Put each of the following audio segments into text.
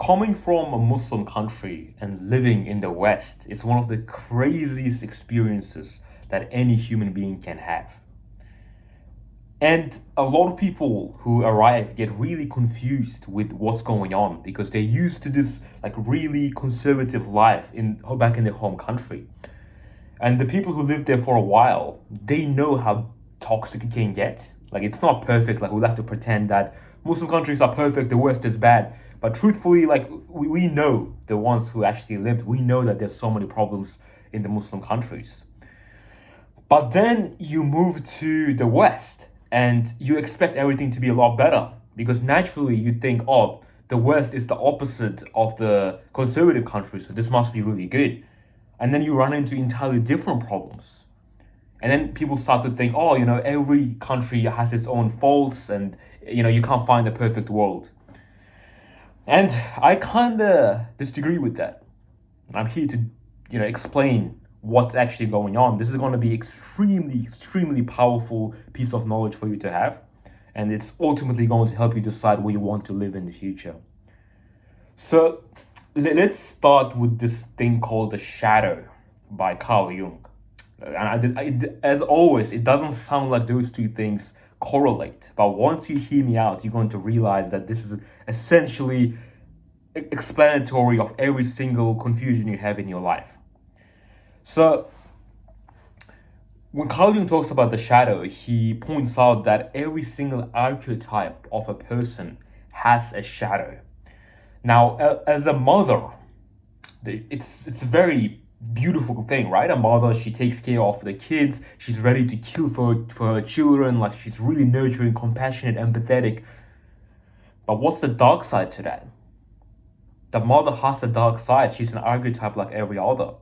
Coming from a Muslim country and living in the West is one of the craziest experiences that any human being can have. And a lot of people who arrive get really confused with what's going on because they're used to this like really conservative life in back in their home country. And the people who live there for a while, they know how toxic it can get. Like it's not perfect, like we like to pretend that Muslim countries are perfect, the West is bad. But truthfully, like we know, the ones who actually lived, we know that there's so many problems in the Muslim countries. But then you move to the West and you expect everything to be a lot better because naturally you think, oh, the West is the opposite of the conservative countries, so this must be really good. And then you run into entirely different problems. And then people start to think, oh, every country has its own faults and, you can't find the perfect world. And I kind of disagree with that. I'm here to, explain what's actually going on. This is going to be extremely powerful piece of knowledge for you to have. And it's ultimately going to help you decide where you want to live in the future. So let's start with this thing called The Shadow by Carl Jung. And as always, it doesn't sound like those two things correlate. But once you hear me out, you're going to realize that this is essentially explanatory of every single confusion you have in your life. So when Carl Jung talks about the shadow, he points out that every single archetype of a person has a shadow. Now, as a mother, it's a very beautiful thing, right? A mother, she takes care of the kids. She's ready to kill for her children. Like she's really nurturing, compassionate, empathetic. But what's the dark side to that? The mother has a dark side. She's an archetype like every other.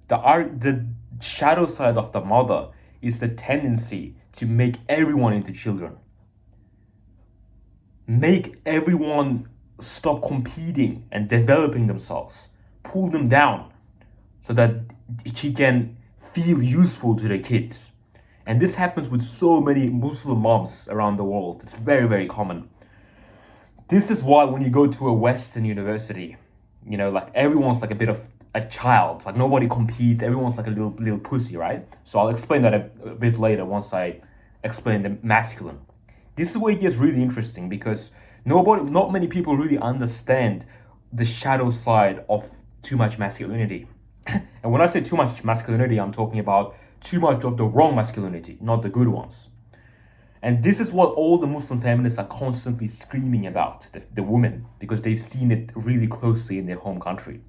The shadow side of the mother is the tendency to make everyone into children. Make everyone stop competing and developing themselves. Pull them down so that she can feel useful to the kids. And this happens with so many Muslim moms around the world. It's very common. This is why when you go to a Western university, like everyone's like a bit of a child. Like nobody competes. Everyone's like a little pussy, right? So I'll explain that a bit later once I explain the masculine. This is where it gets really interesting because not many people really understand the shadow side of too much masculinity. And when I say too much masculinity, I'm talking about too much of the wrong masculinity, not the good ones. And this is what all the Muslim feminists are constantly screaming about, the women, because they've seen it really closely in their home country.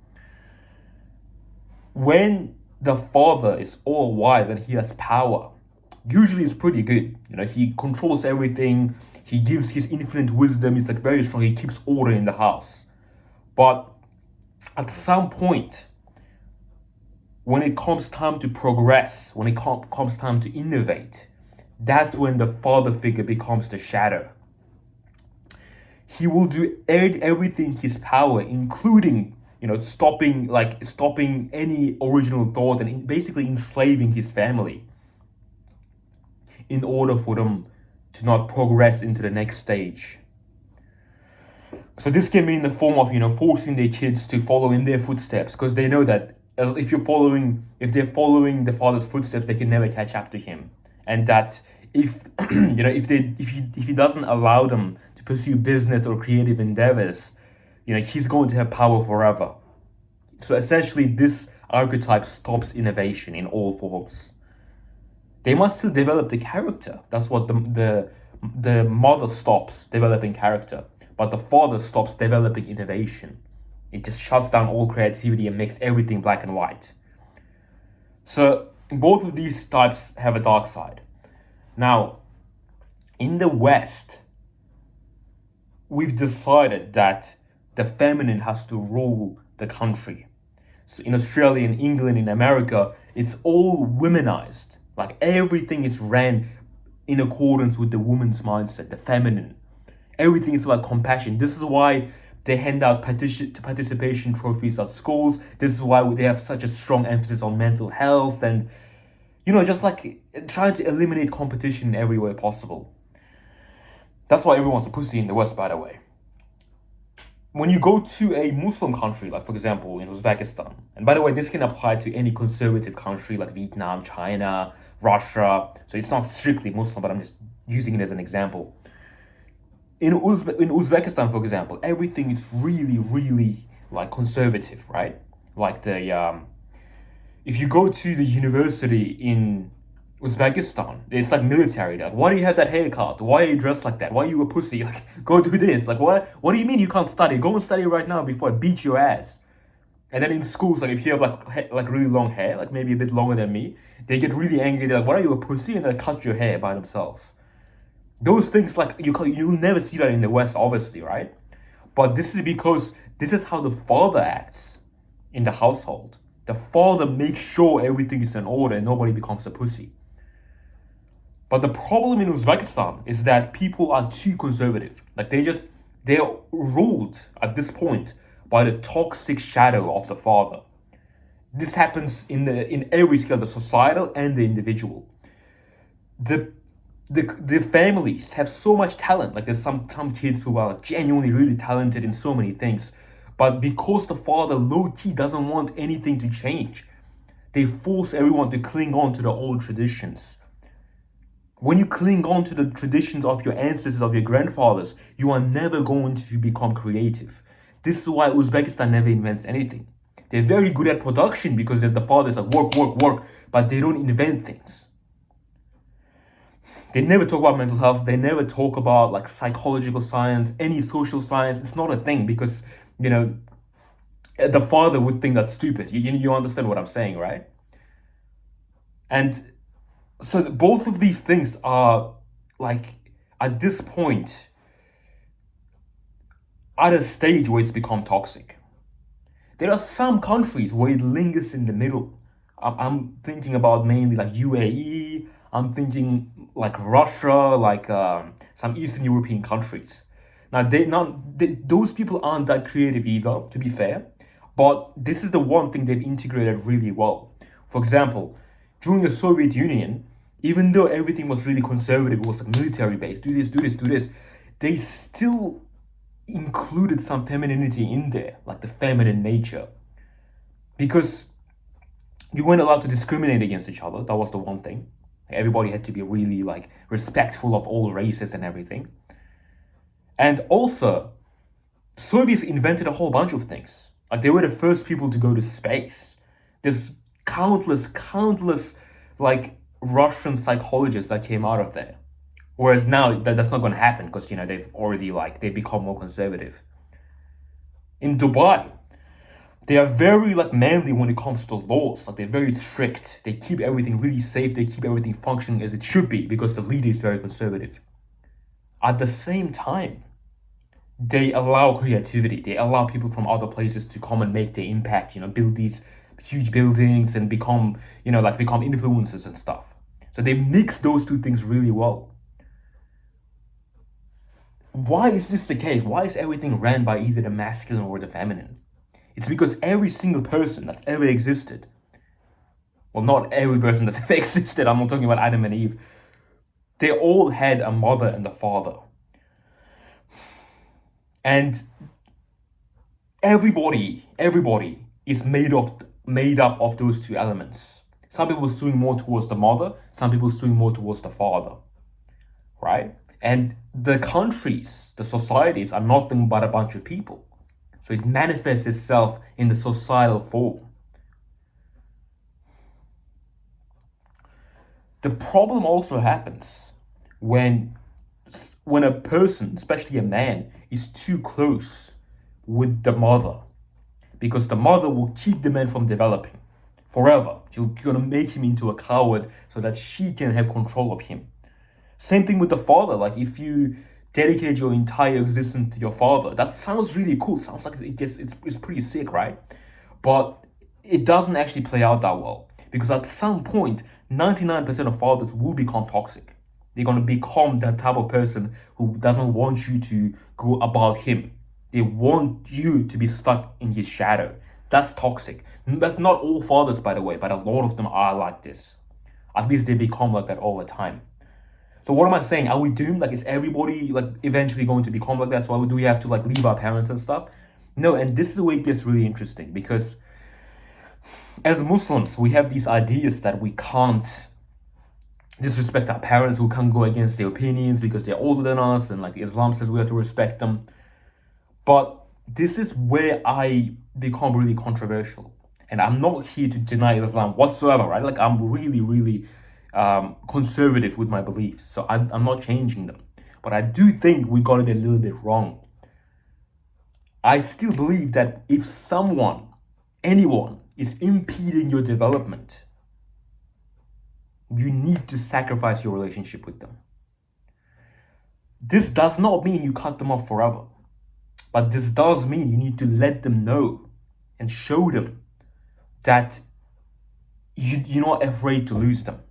When the father is all wise and he has power, usually it's pretty good. He controls everything. He gives his infinite wisdom. He's like very strong. He keeps order in the house. But at some point, when it comes time to progress, when it comes time to innovate, that's when the father figure becomes the shadow. He will do everything in his power, including stopping any original thought and basically enslaving his family in order for them to not progress into the next stage. So this can be in the form of forcing their kids to follow in their footsteps because they know that if they're following the father's footsteps, they can never catch up to him, and that if he doesn't allow them to pursue business or creative endeavors, he's going to have power forever. So essentially, this archetype stops innovation in all forms. They must still develop the character. That's what the mother stops developing character, but the father stops developing innovation. It just shuts down all creativity and makes everything black and white. So both of these types have a dark side. Now, in the West, we've decided that the feminine has to rule the country. So in Australia, in England, in America, it's all womenized. Like everything is ran in accordance with the woman's mindset, the feminine. Everything is about compassion. This is why they hand out participation trophies at schools. This is why they have such a strong emphasis on mental health and, just like trying to eliminate competition in every way possible. That's why everyone's a pussy in the West, by the way. when you go to a Muslim country, like for example in Uzbekistan, and by the way, this can apply to any conservative country like Vietnam, China, Russia. So it's not strictly Muslim, but I'm just using it as an example. In Uzbekistan, for example, everything is really, really like conservative, right? Like if you go to the university in Uzbekistan, it's like military. Like, why do you have that haircut? Why are you dressed like that? Why are you a pussy? Like, go do this. Like, what? What do you mean you can't study? Go and study right now before I beat your ass. And then in schools, like if you have like really long hair, like maybe a bit longer than me, they get really angry. They're like, "What are you, a pussy?" And they cut your hair by themselves. Those things, like you'll never see that in the West, obviously, right? But this is because this is how the father acts in the household. The father makes sure everything is in order and nobody becomes a pussy. But the problem in Uzbekistan is that people are too conservative. Like they're ruled at this point by the toxic shadow of the father. This happens in every scale, the societal and the individual. The families have so much talent. Like there's some kids who are genuinely really talented in so many things, but because the father low-key doesn't want anything to change, they force everyone to cling on to the old traditions. When you cling on to the traditions of your ancestors, of your grandfathers, you are never going to become creative. This is why Uzbekistan never invents anything. They're very good at production because the fathers like work, work, work, but they don't invent things. They never talk about mental health. They never talk about like psychological science, any social science. It's not a thing because, the father would think that's stupid. You understand what I'm saying, right? And so both of these things are like at this point at a stage where it's become toxic. There are some countries where it lingers in the middle. I'm thinking about mainly like UAE. I'm thinking like Russia, like some Eastern European countries. Now those people aren't that creative either, to be fair. But this is the one thing they've integrated really well. For example, during the Soviet Union, even though everything was really conservative, it was like military based, do this, do this, do this, they still included some femininity in there, like the feminine nature. Because you weren't allowed to discriminate against each other. That was the one thing. Everybody had to be really like respectful of all races and everything. And also, Soviets invented a whole bunch of things. Like they were the first people to go to space. There's countless like Russian psychologists that came out of there. Whereas now that's not going to happen because they've already they become more conservative. In Dubai, they are very like manly when it comes to laws. Like they're very strict. They keep everything really safe. They keep everything functioning as it should be because the leader is very conservative. At the same time, they allow creativity. They allow people from other places to come and make their impact. Build these huge buildings and become influencers and stuff. So they mix those two things really well. Why is this the case? Why is everything ran by either the masculine or the feminine? It's because every single person that's ever existed, well, not every person that's ever existed, I'm not talking about Adam and Eve, they all had a mother and a father. And everybody is made up of those two elements. Some people swing more towards the mother, some people swing more towards the father, right? And the countries, the societies are nothing but a bunch of people. So it manifests itself in the societal form. The problem also happens when a person, especially a man, is too close with the mother. Because the mother will keep the man from developing forever. She's going to make him into a coward so that she can have control of him. Same thing with the father. Like if you dedicate your entire existence to your father, that sounds really cool. Sounds like it's pretty sick, right? But it doesn't actually play out that well. Because at some point, 99% of fathers will become toxic. They're going to become that type of person who doesn't want you to go about him. They want you to be stuck in his shadow. That's toxic. That's not all fathers, by the way, but a lot of them are like this. At least they become like that all the time. So what am I saying? Are we doomed? Like, is everybody like eventually going to become like that? So do we have to like leave our parents and stuff? No, and this is where it gets really interesting because as Muslims, we have these ideas that we can't disrespect our parents, who can't go against their opinions because they're older than us, and like Islam says we have to respect them. But this is where I become really controversial. And I'm not here to deny Islam whatsoever, right? Like I'm really, really conservative with my beliefs. So I'm not changing them. But I do think we got it a little bit wrong. I still believe that if someone, anyone, is impeding your development, you need to sacrifice your relationship with them. This does not mean you cut them off forever. But this does mean you need to let them know and show them that you're not afraid to lose them.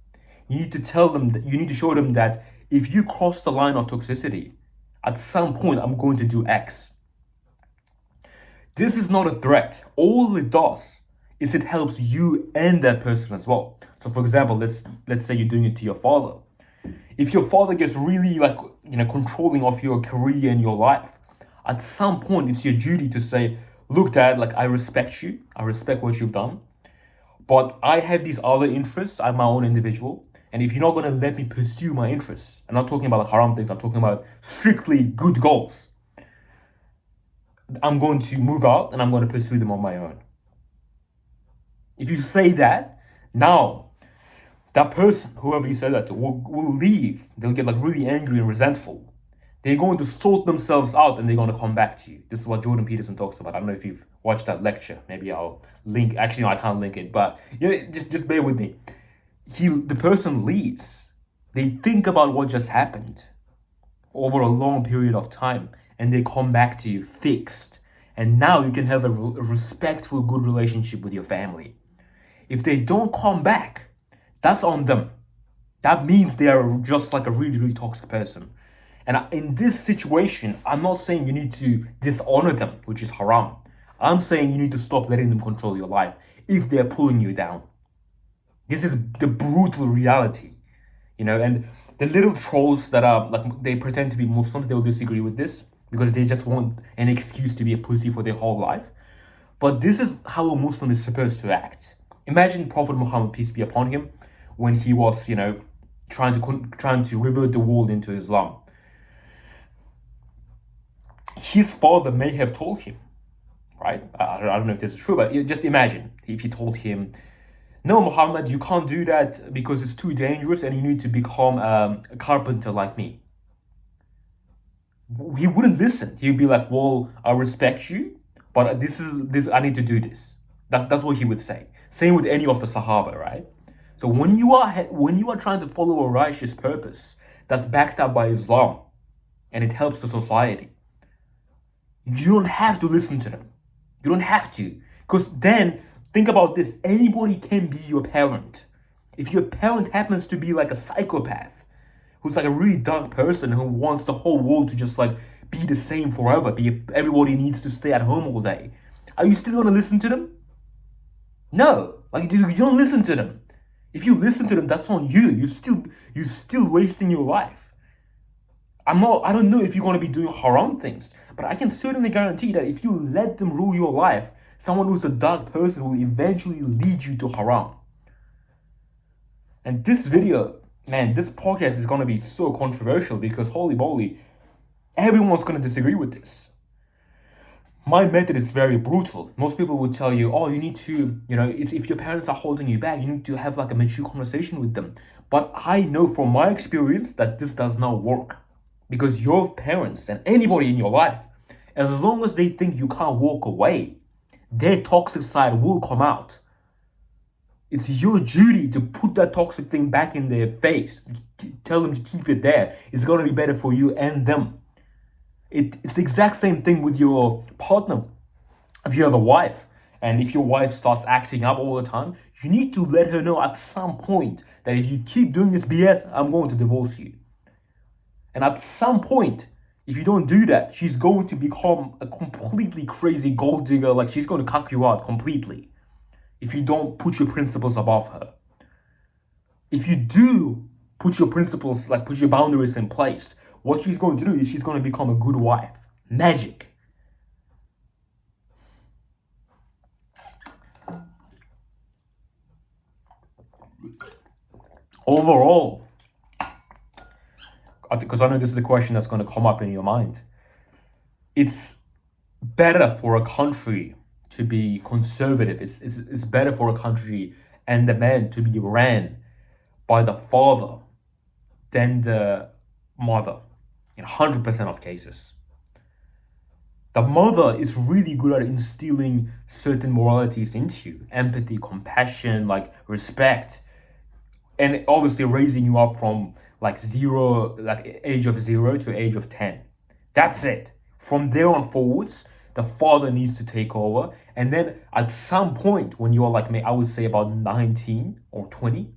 You need to tell them that you need to show them that if you cross the line of toxicity, at some point I'm going to do X. This is not a threat. All it does is it helps you and that person as well. So for example, let's say you're doing it to your father. If your father gets really controlling of your career and your life, at some point it's your duty to say, look, Dad, like I respect you, I respect what you've done, but I have these other interests. I'm my own individual, and if you're not going to let me pursue my interests, I'm not talking about like haram things, I'm talking about strictly good goals, I'm going to move out and I'm going to pursue them on my own. If you say that, now that person, whoever you said that to, will leave. They'll get like really angry and resentful. They're going to sort themselves out and they're going to come back to you. This is what Jordan Peterson talks about. I don't know if you've watched that lecture. Maybe I'll link. Actually, no, I can't link it. But just bear with me. The person leaves. They think about what just happened over a long period of time, and they come back to you fixed. And now you can have a respectful, good relationship with your family. If they don't come back, that's on them. That means they are just like a really, really toxic person. And in this situation, I'm not saying you need to dishonor them, which is haram. I'm saying you need to stop letting them control your life if they're pulling you down. This is the brutal reality, and the little trolls that are like, they pretend to be Muslims, they'll disagree with this because they just want an excuse to be a pussy for their whole life. But this is how a Muslim is supposed to act. Imagine Prophet Muhammad, peace be upon him, when he was, trying to revert the world into Islam. His father may have told him, right? I don't know if this is true, but just imagine if he told him, no, Muhammad, you can't do that because it's too dangerous and you need to become a carpenter like me. He wouldn't listen. He'd be like, well, I respect you, but this I need to do this. That's what he would say. Same with any of the Sahaba, right? So when you are trying to follow a righteous purpose that's backed up by Islam and it helps the society, you don't have to listen to them. You don't have to. Because then, think about this. Anybody can be your parent. If your parent happens to be like a psychopath, who's like a really dark person who wants the whole world to just like be the same forever, everybody needs to stay at home all day, are you still going to listen to them? No. Like, you don't listen to them. If you listen to them, that's on you. You're still wasting your life. I don't know if you're going to be doing haram things, but I can certainly guarantee that if you let them rule your life, someone who's a dark person will eventually lead you to haram. And this video, man, this podcast is going to be so controversial because holy moly, everyone's going to disagree with this. My method is very brutal. Most people would tell you, oh, you need to, if your parents are holding you back, you need to have like a mature conversation with them. But I know from my experience that this does not work. Because your parents and anybody in your life, as long as they think you can't walk away, their toxic side will come out. It's your duty to put that toxic thing back in their face. Tell them to keep it there. It's going to be better for you and them. It's the exact same thing with your partner. If you have a wife, and if your wife starts acting up all the time, you need to let her know at some point that if you keep doing this BS, I'm going to divorce you. And at some point, if you don't do that, she's going to become a completely crazy gold digger. Like, she's going to cuck you out completely if you don't put your principles above her. If you do put your principles, like put your boundaries in place, what she's going to do is she's going to become a good wife. Magic. Overall, because I know this is a question that's going to come up in your mind, it's better for a country to be conservative. It's better for a country and the man to be ran by the father than the mother in 100% of cases. The mother is really good at instilling certain moralities into you: empathy, compassion, like respect, and obviously raising you up from like age of 0 to age of 10. That's it. From there on forwards, the father needs to take over. And then at some point, when you're like, I would say about 19 or 20,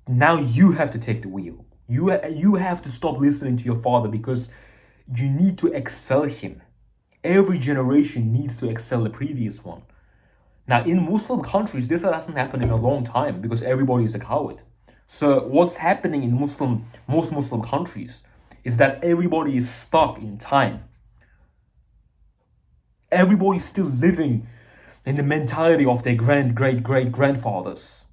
now you have to take the wheel. You have to stop listening to your father, because you need to excel him. Every generation needs to excel the previous one. Now, in Muslim countries, this hasn't happened in a long time because everybody is a coward. So what's happening in most Muslim countries is that everybody is stuck in time. Everybody's still living in the mentality of their great-great-great-grandfathers.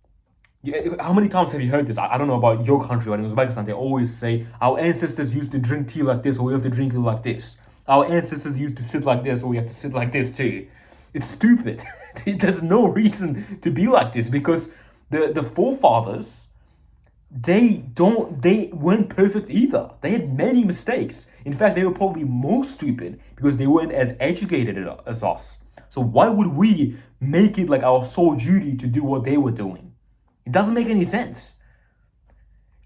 How many times have you heard this? I don't know about your country, but in Uzbekistan, they always say, our ancestors used to drink tea like this, or we have to drink it like this. Our ancestors used to sit like this, or we have to sit like this too. It's stupid. There's no reason to be like this, because the forefathers, they weren't perfect either. They had many mistakes. In fact, they were probably more stupid because they weren't as educated as us. So why would we make it like our sole duty to do what they were doing? It doesn't make any sense.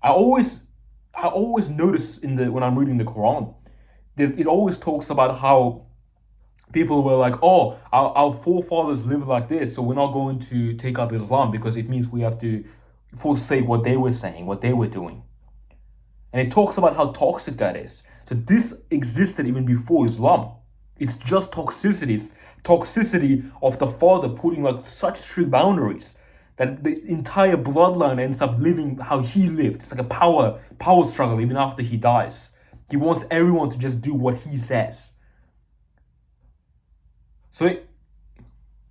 I always notice when I'm reading the Quran, it always talks about how people were like, oh, our forefathers lived like this, so we're not going to take up Islam because it means we have to forsake what they were saying, what they were doing. And it talks about how toxic that is. So this existed even before Islam. It's just toxicity of the father putting like such strict boundaries that the entire bloodline ends up living how he lived. It's like a power struggle even after he dies. He wants everyone to just do what he says. So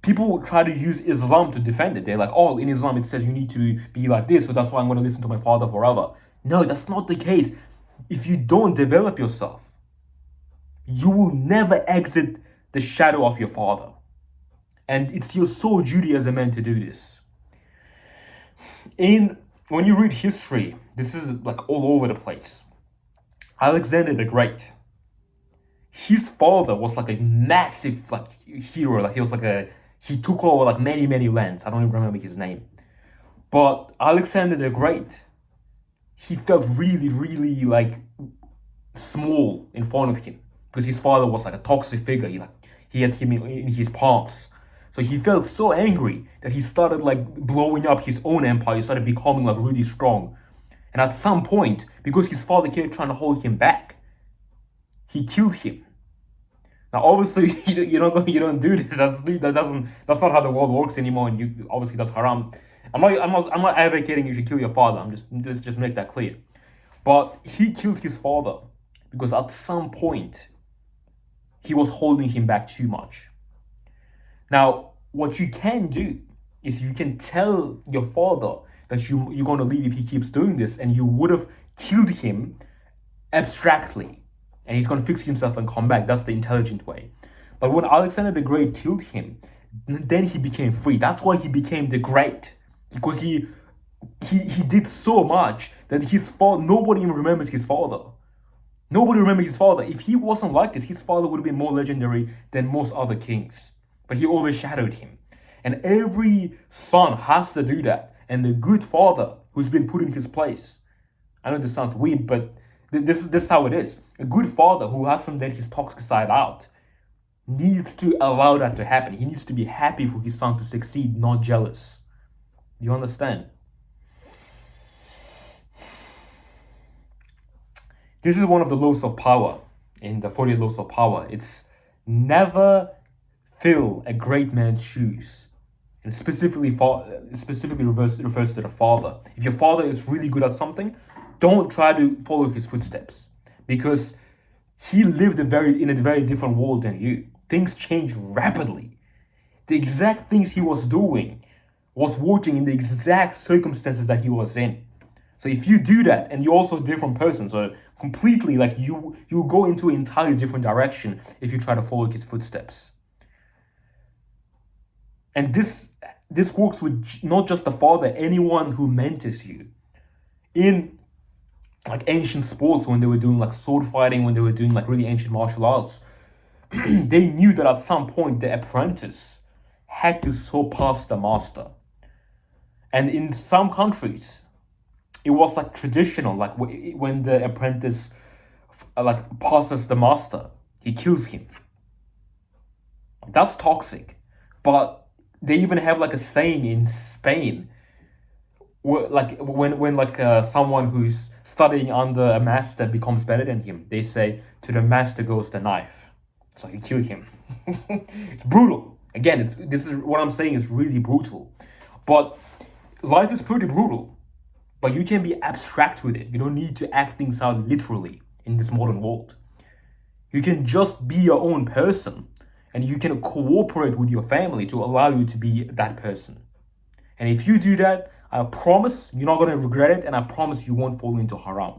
people try to use Islam to defend it. They're like, oh, in Islam it says you need to be like this, so that's why I'm going to listen to my father forever. No, that's not the case. If you don't develop yourself, you will never exit the shadow of your father. And it's your sole duty as a man to do this. When you read history, this is like all over the place. Alexander the Great, his father was like a massive like hero. Like he took over like many lands. I don't even remember his name. But Alexander the Great, he felt really like small in front of him because his father was like a toxic figure. He had him in his palms. So he felt so angry that he started like blowing up his own empire. He started becoming like really strong. And at some point, because his father kept trying to hold him back, he killed him. Now, obviously, you don't do this. That's not how the world works anymore. And obviously that's haram. I'm not advocating you should kill your father. I'm just make that clear. But he killed his father because at some point he was holding him back too much. Now, what you can do is you can tell your father that you're going to leave if he keeps doing this, and you would have killed him abstractly, and he's going to fix himself and come back. That's the intelligent way. But when Alexander the Great killed him, then he became free. That's why he became the Great, because he did so much that his father, nobody even remembers his father. Nobody remembers his father. If he wasn't like this, his father would have been more legendary than most other kings. But he overshadowed him. And every son has to do that. And the good father who's been put in his place, I know this sounds weird, but this is how it is. A good father who hasn't let his toxic side out needs to allow that to happen. He needs to be happy for his son to succeed, not jealous. Do you understand? This is one of the laws of power in the 40 laws of power. It's never fill a great man's shoes. And specifically refers to the father. If your father is really good at something, don't try to follow his footsteps, because he lived in a very different world than you. Things change rapidly. The exact things he was doing was working in the exact circumstances that he was in. So if you do that, and you're also a different person, so completely like you go into an entirely different direction if you try to follow his footsteps. And this works with not just the father, anyone who mentors you in like ancient sports, when they were doing like sword fighting, when they were doing like really ancient martial arts. They knew that at some point the apprentice had to surpass the master. And in some countries, it was like traditional, like when the apprentice like passes the master, he kills him. That's toxic. But they even have like a saying in Spain, like when like someone who's studying under a master becomes better than him, they say, to the master goes the knife. So you kill him. It's brutal. Again, this is what I'm saying is really brutal. But life is pretty brutal. But you can be abstract with it. You don't need to act things out literally in this modern world. You can just be your own person, and you can cooperate with your family to allow you to be that person. And if you do that, I promise you're not going to regret it, and I promise you won't fall into haram.